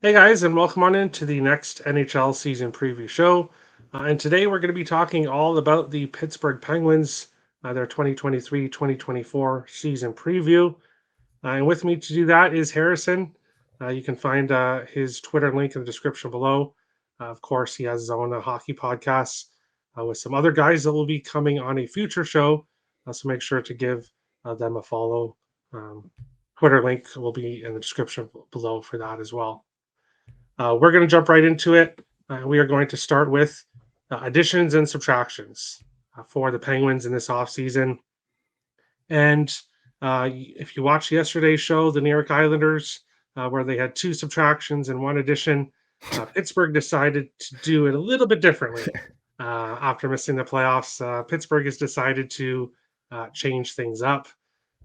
Hey guys, and welcome on into the next NHL season preview show. And today we're going to be talking all about the Pittsburgh Penguins, their 2023-2024 season preview. And with me to do that is Harrison. You can find his Twitter link in the description below. Of course, he has his own hockey podcast with some other guys that will be coming on a future show. So make sure to give them a follow. Twitter link will be in the description below for that as well. We're going to jump right into it. We are going to start with additions and subtractions for the Penguins in this offseason. And if you watched yesterday's show, the New York Islanders, where they had two subtractions and one addition, Pittsburgh decided to do it a little bit differently. After missing the playoffs, Pittsburgh has decided to change things up.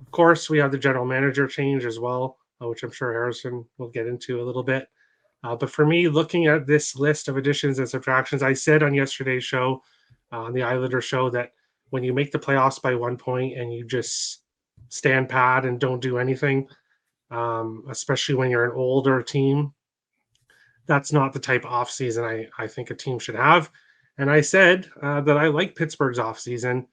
Of course, we have the general manager change as well, which I'm sure Harrison will get into a little bit. But for me, looking at this list of additions and subtractions, I said on yesterday's show, on the Islander show, that when you make the playoffs by 1 point and you just stand pat and don't do anything, especially when you're an older team, that's not the type of offseason I think a team should have. And I said that I like Pittsburgh's offseason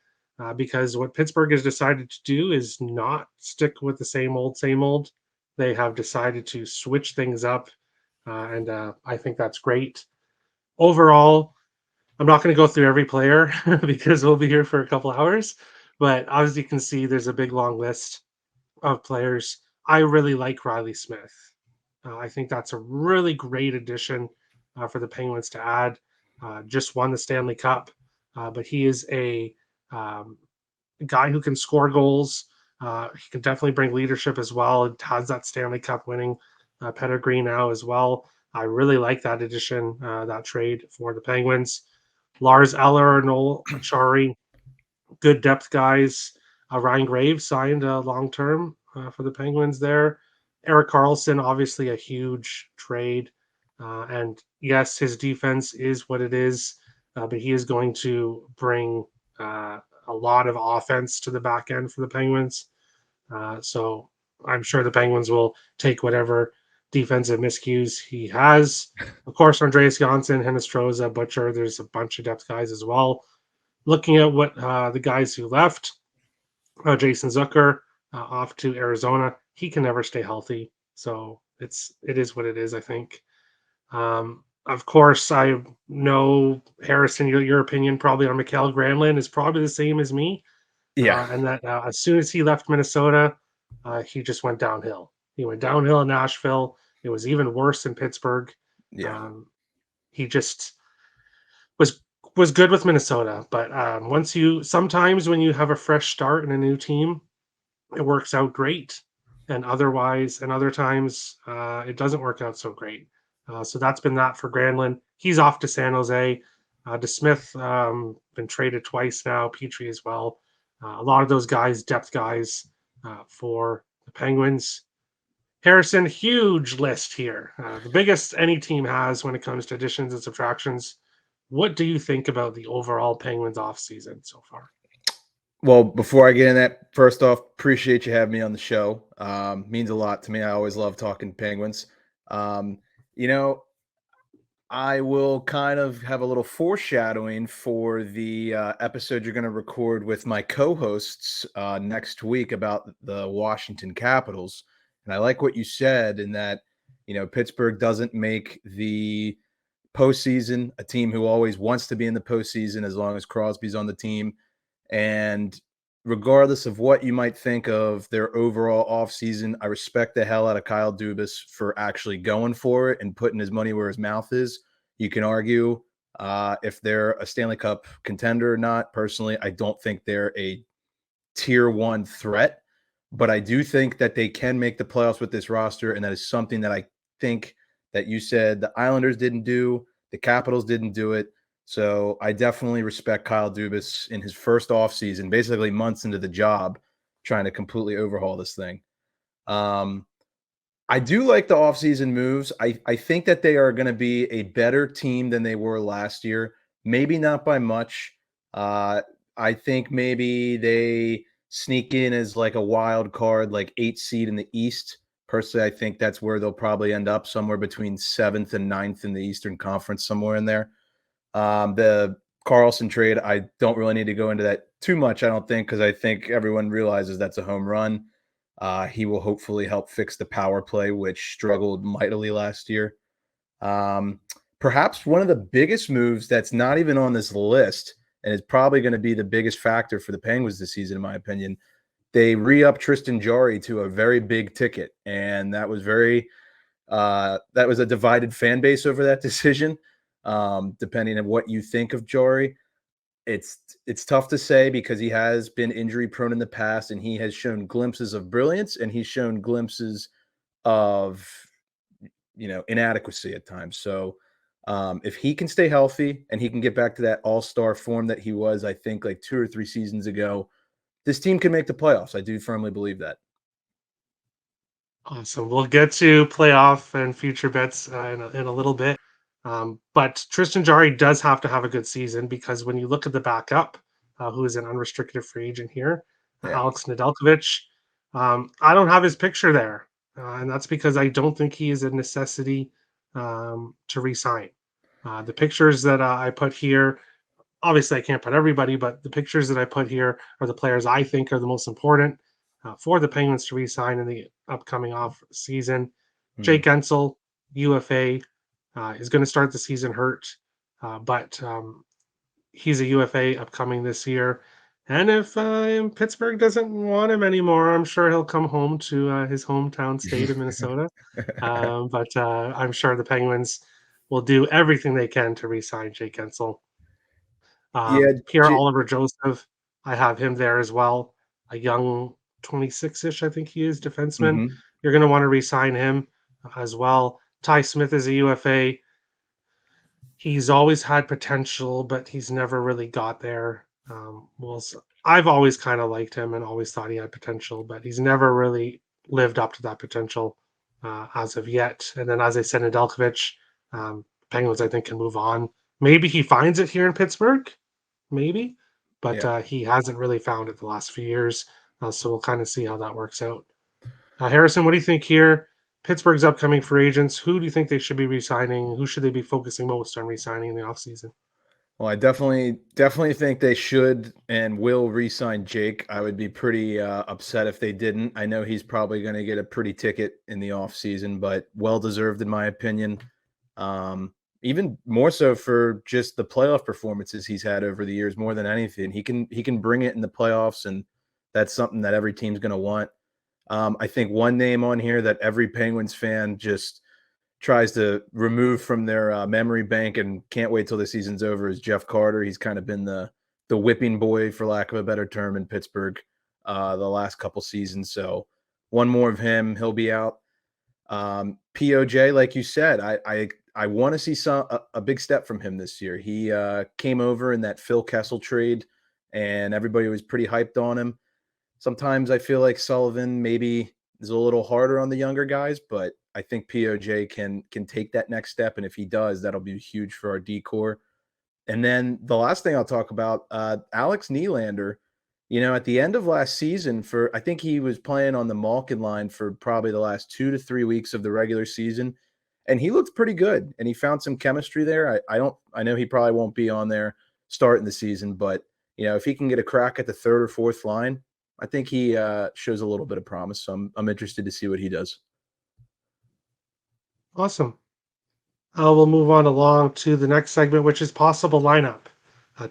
because what Pittsburgh has decided to do is not stick with the same old, same old. They have decided to switch things up and I think that's great. Overall, I'm not going to go through every player because we'll be here for a couple hours. But as you can see, there's a big long list of players. I really like Riley Smith. I think that's a really great addition for the Penguins to add. Just won the Stanley Cup, but he is a guy who can score goals. He can definitely bring leadership as well. It has that Stanley Cup winning pedigree now as well. I really like that addition, that trade for the Penguins. Lars Eller, Noel Achari, good depth guys. Ryan Graves signed long term for the Penguins there. Eric Carlson, obviously a huge trade. And yes, his defense is what it is, but he is going to bring a lot of offense to the back end for the Penguins. So I'm sure the Penguins will take whatever defensive miscues he has. Of course, Andreas Janssen, Hinestroza, Butcher, there's a bunch of depth guys as well. Looking at what the guys who left, Jason Zucker off to Arizona, he can never stay healthy. So it is what it is, I think. Of course, I know Harrison, your opinion probably on Mikael Granlund is probably the same as me. Yeah. And that as soon as he left Minnesota, he just went downhill. He went downhill in Nashville. It was even worse in Pittsburgh. Yeah. Um, he just was was good with Minnesota, but once you sometimes when you have a fresh start in a new team, it works out great, and otherwise, and other times it doesn't work out so great. So that's been that for Granlund. He's off to San Jose. DeSmith been traded twice now. Petrie as well. A lot of those guys, depth guys for the Penguins. Harrison, huge list here. The biggest any team has when it comes to additions and subtractions. What do you think about the overall Penguins offseason so far? Well, before I get in that, first off, appreciate you having me on the show. Means a lot to me. I always love talking Penguins. Um, you know, I will kind of have a little foreshadowing for the episode you're going to record with my co-hosts next week about the Washington Capitals. And I like what you said in that, Pittsburgh doesn't make the postseason, a team who always wants to be in the postseason as long as Crosby's on the team. And regardless of what you might think of their overall offseason, I respect the hell out of Kyle Dubas for actually going for it and putting his money where his mouth is. You can argue if they're a Stanley Cup contender or not. Personally, I don't think they're a tier one threat, but I do think that they can make the playoffs with this roster. And that is something that I think that you said the Islanders didn't do, the Capitals didn't do it. So I definitely respect Kyle Dubas in his first offseason, basically months into the job, trying to completely overhaul this thing. I do like the offseason moves. I think that they are going to be a better team than they were last year. Maybe not by much. I think maybe they sneak in as like a wild card, like 8th seed in the East. Personally, I think that's where they'll probably end up, somewhere between 7th and 9th in the Eastern Conference, somewhere in there. The Carlson trade, I don't really need to go into that too much, I don't think, because I think everyone realizes that's a home run. He will hopefully help fix the power play, which struggled mightily last year. Um, Perhaps one of the biggest moves that's not even on this list, and is probably going to be the biggest factor for the Penguins this season, in my opinion. They re-up Tristan Jarry to a very big ticket, and that was a divided fan base over that decision. Depending on what you think of Jarry, it's tough to say because he has been injury prone in the past, and he has shown glimpses of brilliance, and he's shown glimpses of inadequacy at times. So if he can stay healthy and he can get back to that all-star form that he was, I think like 2 or 3 seasons ago, this team can make the playoffs. I do firmly believe that. Awesome. We'll get to playoff and future bets in a little bit. But Tristan Jarry does have to have a good season because when you look at the backup, who is an unrestricted free agent here, Yeah. Alex Nedeljkovic, I don't have his picture there. And that's because I don't think he is a necessity to re-sign. The pictures that I put here, obviously I can't put everybody, but the pictures that I put here are the players I think are the most important for the Penguins to re-sign in the upcoming off season. Mhm. Jake Gensel, UFA, is going to start the season hurt, but he's a UFA upcoming this year. And if Pittsburgh doesn't want him anymore, I'm sure he'll come home to his hometown state of Minnesota. But I'm sure the Penguins will do everything they can to re-sign Jake Gensel. Yeah, Pierre Oliver Joseph, I have him there as well. A young 26-ish, I think he is, defenseman. mhm, You're going to want to re-sign him as well. Ty Smith is a UFA. He's always had potential, but he's never really got there. I've always kind of liked him and always thought he had potential, but he's never really lived up to that potential as of yet. And then, as I said, Nedeljkovic, Penguins, I think, can move on. Maybe he finds it here in Pittsburgh, maybe, but yeah. he hasn't really found it the last few years. So we'll kind of see how that works out. Harrison, what do you think here? Pittsburgh's upcoming free agents. Who do you think they should be re-signing? Who should they be focusing most on re-signing in the offseason? Well, I definitely think they should and will re-sign Jake. I would be pretty upset if they didn't. I know he's probably going to get a pretty ticket in the offseason, but well deserved in my opinion. Um, Even more so for just the playoff performances he's had over the years, more than anything. He can bring it in the playoffs, and that's something that every team's going to want. I think one name on here that every Penguins fan just tries to remove from their memory bank and can't wait till the season's over is Jeff Carter. He's kind of been the whipping boy, for lack of a better term, in Pittsburgh the last couple seasons. So one more of him, he'll be out. POJ, like you said, I want to see a big step from him this year. He came over in that Phil Kessel trade, and everybody was pretty hyped on him. Sometimes I feel like Sullivan maybe is a little harder on the younger guys, but I think POJ can take that next step, and if he does, that'll be huge for our decor. And then the last thing I'll talk about, Alex Nylander. At the end of last season, I think he was playing on the Malkin line for probably the last 2 to 3 weeks of the regular season, and he looked pretty good. And he found some chemistry there. I know he probably won't be on there starting the season, but if he can get a crack at the third or fourth line, I think he shows a little bit of promise. So I'm interested to see what he does. Awesome. We'll move on along to the next segment, which is possible lineup.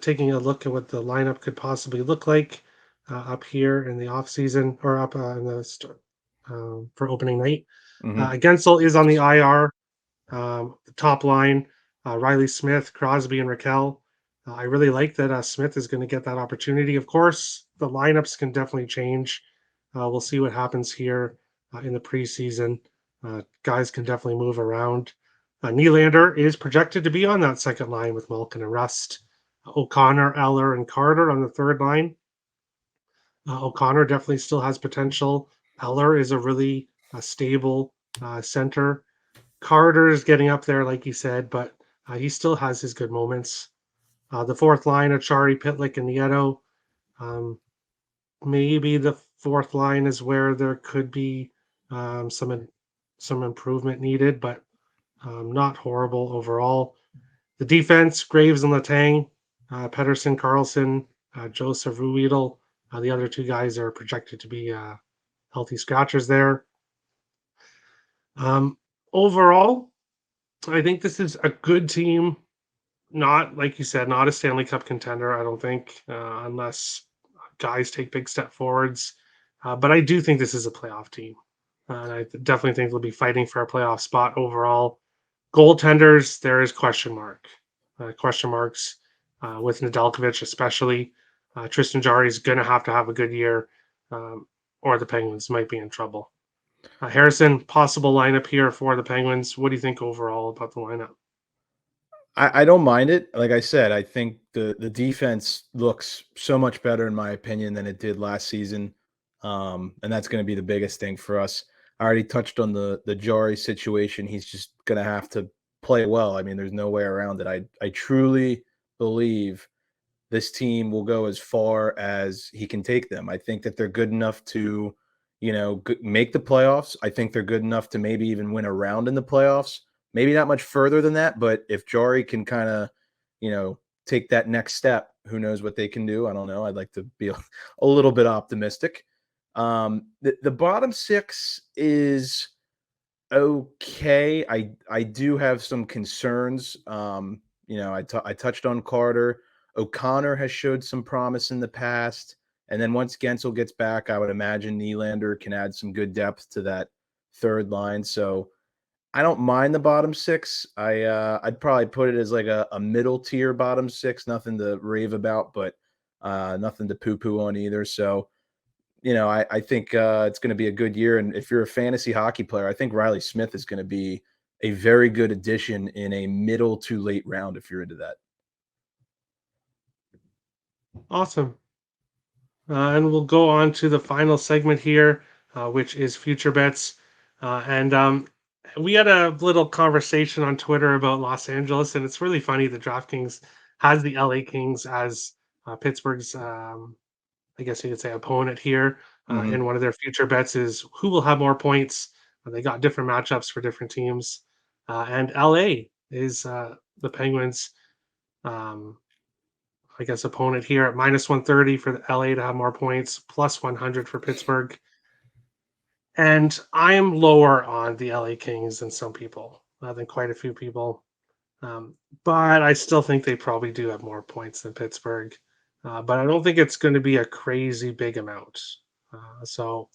Taking a look at what the lineup could possibly look like up here in the off season or up in the for opening night. Hmm. Gensel is on the IR. The top line, Riley Smith, Crosby, and Raquel. I really like that Smith is going to get that opportunity. Of course, the lineups can definitely change. We'll see what happens here in the preseason. Guys can definitely move around. Nylander is projected to be on that second line with Malkin and Rust. O'Connor, Eller, and Carter on the third line. O'Connor definitely still has potential. Eller is a really stable center. Carter's getting up there, like you said, but he still has his good moments. The fourth line, Achari, Pitlick, and Nieto. Um, Maybe the fourth line is where there could be. Some improvement needed, but not horrible overall. The defense, Graves and Letang, Pedersen, Carlson, Joseph Ruedel. The other two guys are projected to be healthy scratchers there. Overall, I think this is a good team. Not, like you said, not a Stanley Cup contender, I don't think, unless guys take big step forwards. But I do think this is a playoff team. And I definitely think they'll be fighting for a playoff spot overall. Goaltenders, there is question marks with Nedeljkovic, especially. Tristan Jarry is going to have a good year, or the Penguins might be in trouble. Harrison, possible lineup here for the Penguins. What do you think overall about the lineup? I don't mind it. Like I said, I think the defense looks so much better in my opinion than it did last season. And that's going to be the biggest thing for us. I already touched on the Jari situation. He's just going to have to play well. I mean, there's no way around it. I truly believe this team will go as far as he can take them. I think that they're good enough to, make the playoffs. I think they're good enough to maybe even win a round in the playoffs. Maybe not much further than that, but if Jari can kind of, take that next step, who knows what they can do? I don't know. I'd like to be a little bit optimistic. The bottom six is okay. I do have some concerns. I touched on Carter. O'Connor has showed some promise in the past. And then once Gensel gets back, I would imagine Nylander can add some good depth to that third line. So I don't mind the bottom six. I'd probably put it as like a middle tier bottom six, nothing to rave about, but nothing to poo-poo on either. So I think it's going to be a good year. And if you're a fantasy hockey player, I think Riley Smith is going to be a very good addition in a middle to late round if you're into that. Awesome. And we'll go on to the final segment here, which is future bets. And we had a little conversation on Twitter about Los Angeles, and it's really funny that DraftKings has the LA Kings as Pittsburgh's, I guess you could say, opponent here. Mhm. And one of their future bets is who will have more points. They got different matchups for different teams. And LA is the Penguins. Um, I guess, opponent here at minus 130 for the LA to have more points, plus 100 for Pittsburgh. And I am lower on the LA Kings than some people, than quite a few people. Um, but I still think they probably do have more points than Pittsburgh. But I don't think it's going to be a crazy big amount. So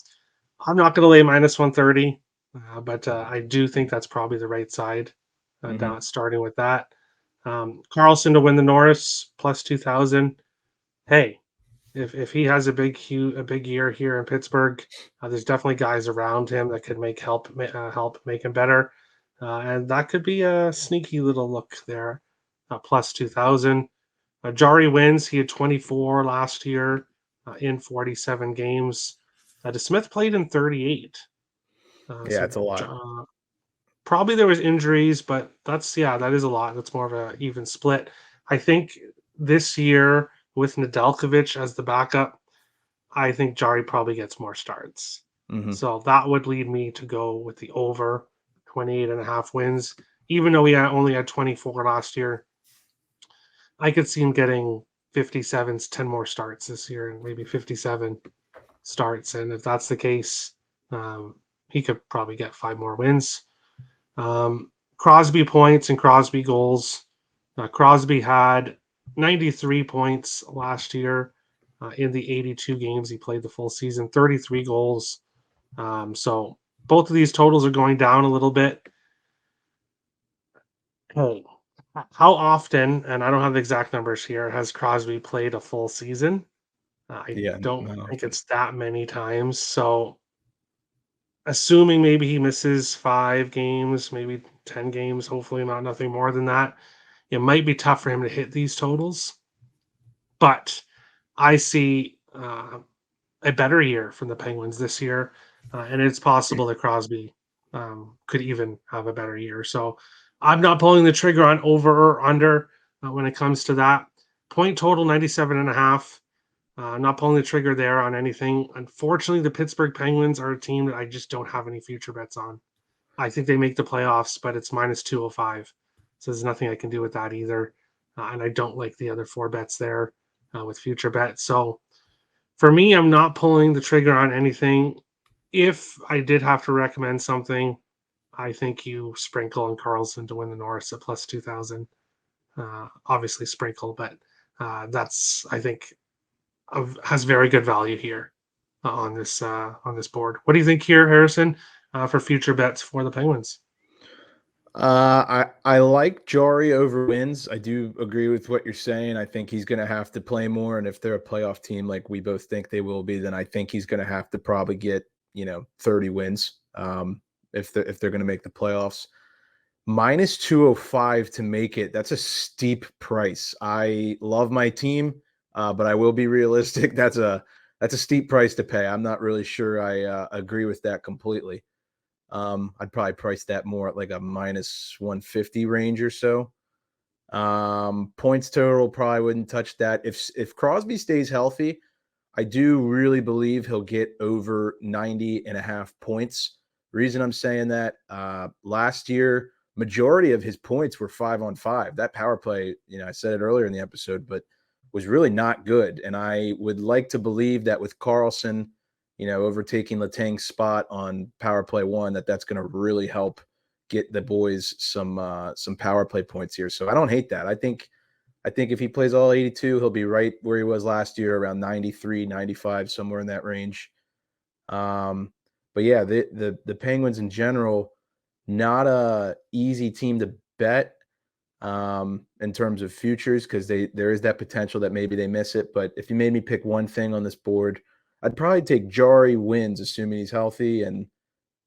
I'm not going to lay minus 130, but I do think that's probably the right side, Mhm. starting with that. Carlson to win the Norris plus 2,000. Hey, if he has a big year here in Pittsburgh, there's definitely guys around him that could help make him better, and that could be a sneaky little look there. Plus 2,000. Jari wins. He had 24 last year in 47 games. DeSmith played in 38. Yeah, it's a lot. Probably there was injuries, but that is a lot. That's more of a even split. I think this year with Nedeljkovic as the backup, I think Jari probably gets more starts. Mhm. So that would lead me to go with the over 28 and a half wins. Even though only had 24 last year, I could see him getting 57s, 10 more starts this year, and maybe 57 starts. And if that's the case, he could probably get 5 more wins. Crosby points and Crosby goals. Crosby had 93 points last year in the 82 games he played the full season, 33 goals. So both of these totals are going down a little bit. Hey, how often, and I don't have the exact numbers here, has Crosby played a full season? I Yeah, don't not think often. it's that many times. So assuming maybe he misses 5 games, maybe 10 games, hopefully not nothing more than that, it might be tough for him to hit these totals. But I see a better year from the Penguins this year, and it's possible that Crosby could even have a better year. So I'm not pulling the trigger on over or under when it comes to that. Point total 97 and a half. I'm not pulling the trigger there on anything. Unfortunately, the Pittsburgh Penguins are a team that I just don't have any future bets on. I think they make the playoffs, but it's minus 205. So there's nothing I can do with that either. And I don't like the other four bets there with future bets. So for me, I'm not pulling the trigger on anything. If I did have to recommend something, I think you sprinkle on Carlson to win the Norris at plus 2,000. Obviously, sprinkle, but that's, I think, has very good value here on this board. What do you think here, Harrison, for future bets for the Penguins? I like Jari over wins. I do agree with what you're saying. I think he's going to have to play more, and if they're a playoff team like we both think they will be, then I think he's going to have to probably get 30 wins if they're going to make the playoffs. Minus 205 to make it. That's a steep price. I love my team, but I will be realistic. That's a steep price to pay. I'm not really sure I agree with that completely. I'd probably price that more at like a minus 150 range or so. Points total probably wouldn't touch that. If Crosby stays healthy, I do really believe he'll get over 90 and a half points. Reason I'm saying that, last year, majority of his points were 5-on-5. That power play, I said it earlier in the episode, but was really not good. And I would like to believe that with Carlson, overtaking Letang's spot on power play one, that's going to really help get the boys some power play points here. So I don't hate that. I think if he plays all 82, he'll be right where he was last year, around 93, 95, somewhere in that range. But yeah, the Penguins in general, not a easy team to bet in terms of futures, because there is that potential that maybe they miss it. But if you made me pick one thing on this board, I'd probably take Jari wins, assuming he's healthy. And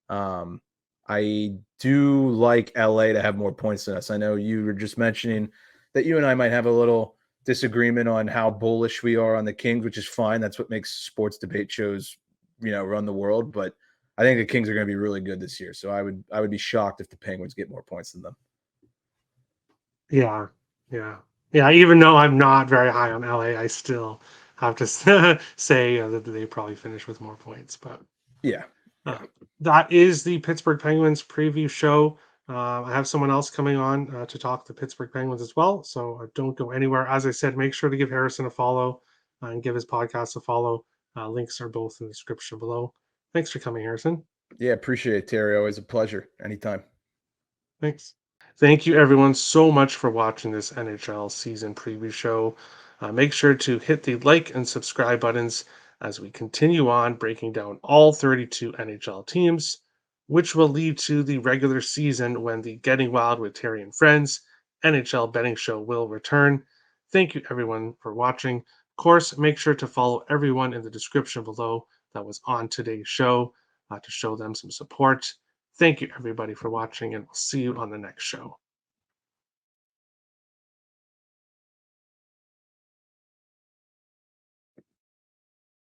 I do like LA to have more points than us. I know you were just mentioning that you and I might have a little disagreement on how bullish we are on the Kings, which is fine. That's what makes sports debate shows, run the world. But I think the Kings are going to be really good this year. So I would be shocked if the Penguins get more points than them. Yeah, yeah, yeah. Even though I'm not very high on LA, I still have to say that they probably finish with more points. But Yeah. uh, that is the Pittsburgh Penguins preview show. I have someone else coming on to talk the Pittsburgh Penguins as well. So don't go anywhere. As I said, make sure to give Harrison a follow and give his podcast a follow. Links are both in the description below. Thanks for coming, Harrison. Yeah, appreciate it, Terry. Always a pleasure. Anytime. Thanks. Thank you, everyone, so much for watching this NHL season preview show. Make sure to hit the like and subscribe buttons as we continue on breaking down all 32 NHL teams, which will lead to the regular season when the Getting Wild with Terry and Friends NHL betting show will return. Thank you, everyone, for watching. Of course, make sure to follow everyone in the description below that was on today's show to show them some support. Thank you, everybody, for watching, and we'll see you on the next show.